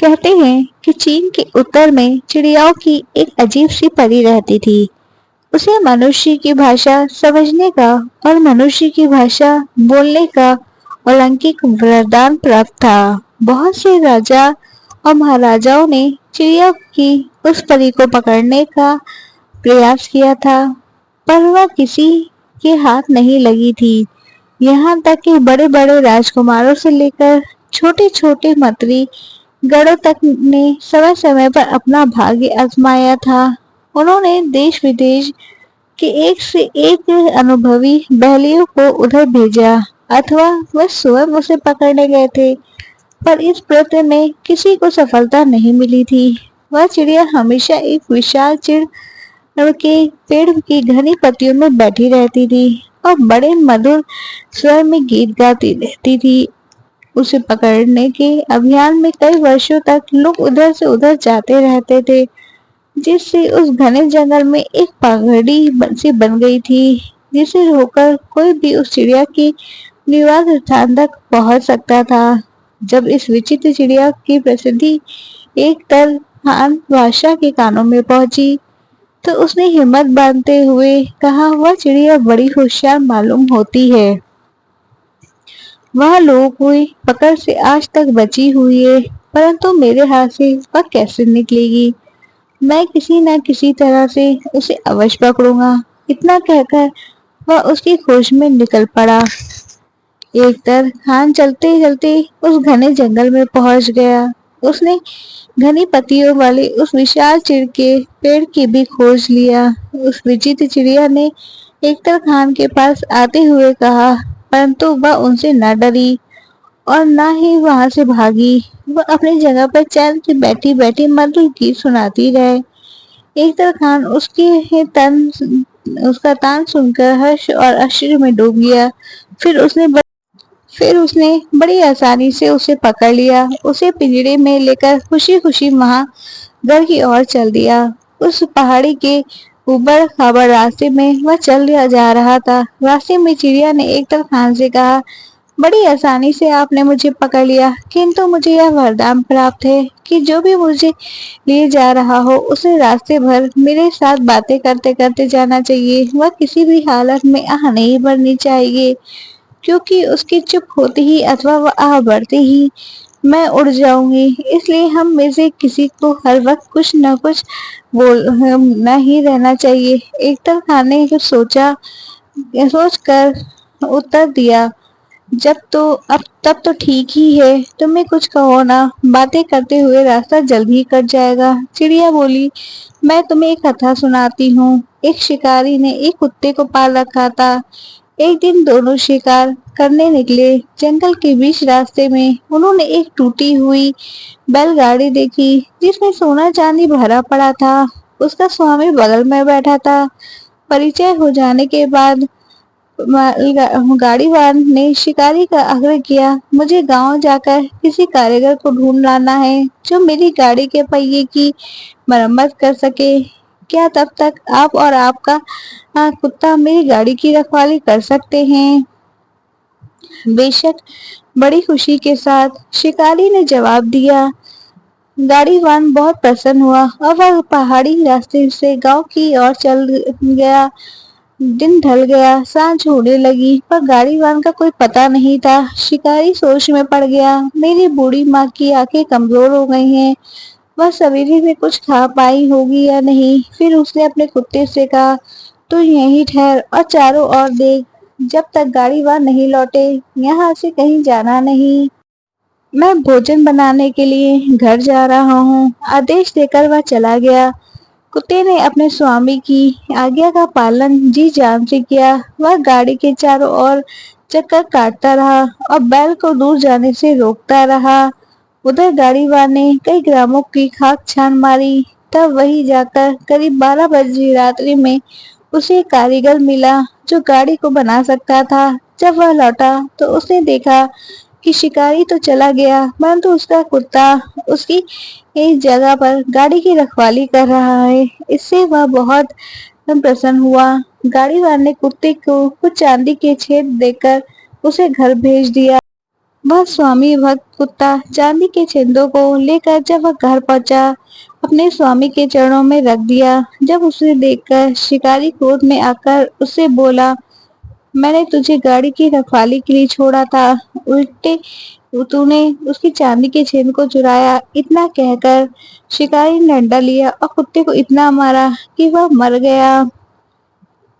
कहते हैं कि चीन के उत्तर में चिड़ियाओं की एक अजीब सी परी रहती थी। उसे मनुष्य की भाषा समझने का और मनुष्य की भाषा बोलने का अलौकिक वरदान प्राप्त था। बहुत से राजा और महाराजाओं ने चिड़िया की उस परी को पकड़ने का प्रयास किया था, पर वह किसी के हाथ नहीं लगी थी। यहाँ तक कि बड़े बड़े राजकुमारों से लेकर छोटे छोटे मंत्री गणों तक ने समय समय पर अपना भाग्य आजमाया था। उन्होंने देश विदेश के एक से एक अनुभवी बहलियों को उधर भेजा, अथवा वह स्वयं उसे पकड़ने गए थे, पर इस प्रयत्न में किसी को सफलता नहीं मिली थी। वह चिड़िया हमेशा एक विशाल चिड़ के पेड़ की घनी पत्तियों में बैठी रहती थी और बड़े मधुर स्वर में गीत गाती रहती थी। उसे पकड़ने के अभियान में कई वर्षों तक लोग उधर से उधर जाते रहते थे, जिससे उस घने जंगल में एक पगड़ी सी बन गई थी, जिसे होकर कोई भी उस चिड़िया की निवास स्थान तक पहुंच सकता था। जब इस विचित्र चिड़िया की प्रसिद्धि एक तरहान बादशाह के कानों में पहुंची, तो उसने हिम्मत बांधते हुए कहा, वह चिड़िया बड़ी होशियार मालूम होती है। वह लोगों की पकड़ से आज तक बची हुई है, परंतु मेरे हाथ से वह कैसे निकलेगी। मैं किसी न किसी तरह से उसे अवश्य पकड़ूंगा। इतना कहकर वह उसकी खोज में निकल पड़ा। एक तरह चलते चलते उस घने जंगल में पहुंच गया। उसने घनी पत्तियों वाले उस विशाल चिड़ के पेड़ की भी खोज लिया। उस विचित्र चिड़िया ने एकतर खान के पास आते हुए कहा, परंतु वह उनसे न डरी और न ही वहां से भागी। वह अपनी जगह पर चैन से बैठी बैठी मधुर गीत सुनाती रहे। एकतर खान उसका तान सुनकर हर्ष और आश्चर्य में डूब गया। फिर उसने बड़ी आसानी से उसे पकड़ लिया। उसे पिंजरे में लेकर खुशी खुशी वहां घर की ओर चल दिया। उस पहाड़ी के ऊबड़ खाबड़ रास्ते में वह चल जा रहा था। रास्ते में चिड़िया ने एकतर खान से कहा, बड़ी आसानी से आपने मुझे पकड़ लिया, किंतु मुझे यह वरदान प्राप्त है कि जो भी मुझे लिए जा रहा हो उसे रास्ते भर मेरे साथ बातें करते करते जाना चाहिए। वह किसी भी हालत में आह नहीं भरनी चाहिए, क्योंकि उसकी चुप होते ही अथवा वह आह भरते ही मैं उड़ जाऊंगी। इसलिए हम में से किसी को हर वक्त कुछ न कुछ बोलना ही रहना चाहिए। एकतर खान ने कुछ सोच कर उत्तर दिया, तब तो ठीक ही है, तुम्हें कुछ कहो ना, बातें करते हुए रास्ता जल्द ही कट जाएगा। चिड़िया बोली, मैं तुम्हें एक कथा सुनाती हूँ। एक शिकारी ने एक कुत्ते को पाल रखा था। एक दिन दोनों शिकार करने निकले। जंगल के बीच रास्ते में उन्होंने एक टूटी हुई बैलगाड़ी देखी, जिसमें सोना चांदी भरा पड़ा था। उसका स्वामी बगल में बैठा था। परिचय हो जाने के बाद गाड़ीवान ने शिकारी का आग्रह किया, मुझे गांव जाकर किसी कारीगर को ढूंढ लाना है जो मेरी गाड़ी के पहिए की मरम्मत कर सके। क्या तब तक आप और आपका कुत्ता मेरी गाड़ी की रखवाली कर सकते हैं? बेशक, बड़ी खुशी के साथ शिकारी ने जवाब दिया। गाड़ीवान बहुत प्रसन्न हुआ और वह पहाड़ी रास्ते से गांव की ओर चल गया। दिन ढल गया, सांझ होने लगी, पर गाड़ीवान का कोई पता नहीं था। शिकारी सोच में पड़ गया। मेरी बूढ़ी माँ की आंखें कमजोर हो गई हैं, वह सवेरे में कुछ खा पाई होगी या नहीं। फिर उसने अपने कुत्ते से कहा, तू यहीं ठहर और चारों ओर देख, जब तक गाड़ीवान नहीं लौटे यहाँ से कहीं जाना नहीं। मैं भोजन बनाने के लिए घर जा रहा हूँ। आदेश देकर वह चला गया। कुत्ते ने अपने स्वामी की आज्ञा का पालन जी जान से किया। वह गाड़ी के चारों ओर चक्कर काटता रहा और बैल को दूर जाने से रोकता रहा। उधर गाड़ीवान ने कई ग्रामों की खाक छान मारी। तब वही जाकर करीब 12 बजे रात्रि में उसे कारीगर मिला जो गाड़ी को बना सकता था। जब वह लौटा तो उसने देखा कि शिकारी तो चला गया, परंतु उसका कुत्ता उसकी एक जगह पर गाड़ी की रखवाली कर रहा है। इससे वह बहुत प्रसन्न हुआ। गाड़ीवान ने कुत्ते को कुछ चांदी के छेद देकर उसे घर भेज दिया। वह स्वामी भक्त कुत्ता चांदी के छेंदों को लेकर जब वह घर पहुंचा, अपने स्वामी के चरणों में रख दिया। जब उसे देखकर शिकारी क्रोध में आकर उससे बोला, मैंने तुझे गाड़ी की रखवाली के लिए छोड़ा था, उल्टे तूने उसकी चांदी के छेद को चुराया। इतना कहकर शिकारी ने डंडा लिया और कुत्ते को इतना मारा कि वह मर गया।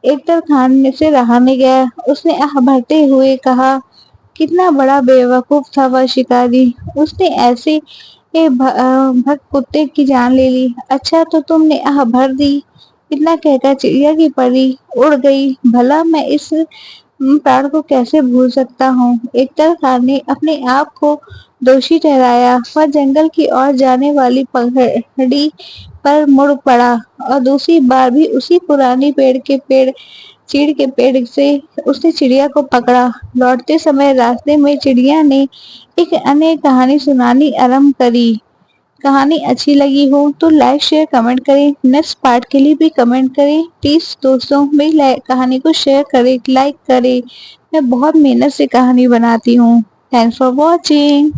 एकतर खान से रहा नहीं गया, उसने आह भरते हुए कहा, कितना बड़ा बेवकूफ था वह शिकारी, उसने ऐसे भक्त कुत्ते की जान ले ली। अच्छा तो तुमने आह भर दी। इतना कहकर चिड़िया की परी उड़ गई। भला मैं इस प्राण को कैसे भूल सकता हूँ। एकतर खान ने अपने आप को दोषी ठहराया। वह जंगल की ओर जाने वाली पगड़ी पर मुड़ पड़ा और दूसरी बार भी उसी पुरानी चीड़ के पेड़ से उसने चिड़िया को पकड़ा। लौटते समय रास्ते में चिड़िया ने एक अन्य कहानी सुनानी आरंभ करी। कहानी अच्छी लगी हो तो लाइक शेयर कमेंट करें। नेक्स्ट पार्ट के लिए भी कमेंट करें। प्लीज दोस्तों मेरी कहानी को शेयर करें, लाइक करें। मैं बहुत मेहनत से कहानी बनाती हूँ। Thanks for watching.